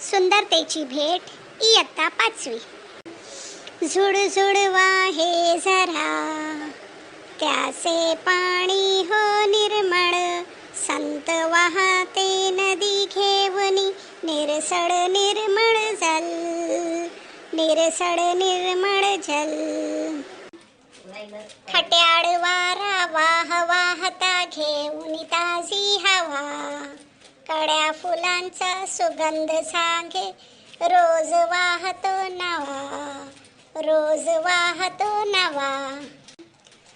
सुंदरतेची भेट इयत्ता 5वी. झुळझुळ वाहे झरा त्याचे पाणी हो निर्मळ, संत वाहते नदी घेवनी, निरसळ निर्मळ जल, निरसळ निर्मळ जल. खट्याळ वारा वाह वाहता घेऊन ताजी हवा, कड्या फुलांचा सुगंध सांगे, रोज वाहतो नवा, रोज वाहतो नवा.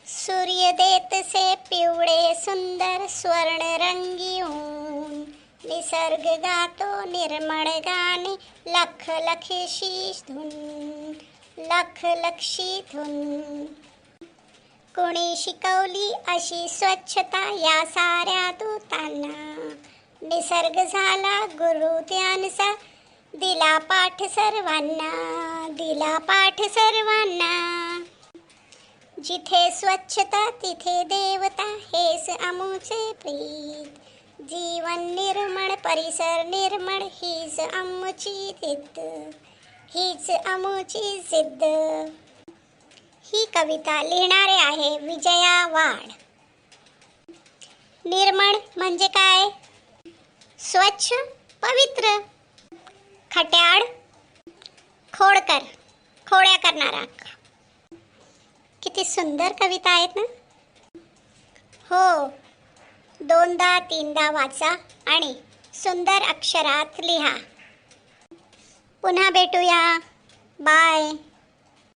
सूर्य देतसे पिवळे सुंदर स्वर्णरंगी ऊन, निसर्ग गातो निर्मळ गाणे, लख लखशी धुन, लख लक्षी धुन. कोणी शिकवली अशी स्वच्छता या साऱ्या दूतांना, निसर्ग झाला गुरु त्यांचा, दिला पाठ सर्वांना, दिला पाठ सर्वांना. जिथे स्वच्छता तिथे देवता, हेच अमुचे प्रीत, जीवन निर्मळ परिसर निर्मळ, हीच अमुची जिद्द, हीच अमुची जिद्द. ही कविता लिहिणारे आहे विजया वाड. निर्मळ म्हणजे काय? स्वच्छ, पवित्र. खट्याळ, खोडकर, खोड्या करणारा. किती सुंदर कविता आहेत ना. हो, 2दा 3दा वाचा आणि सुंदर अक्षरात लिहा. पुन्हा भेटूया. बाय.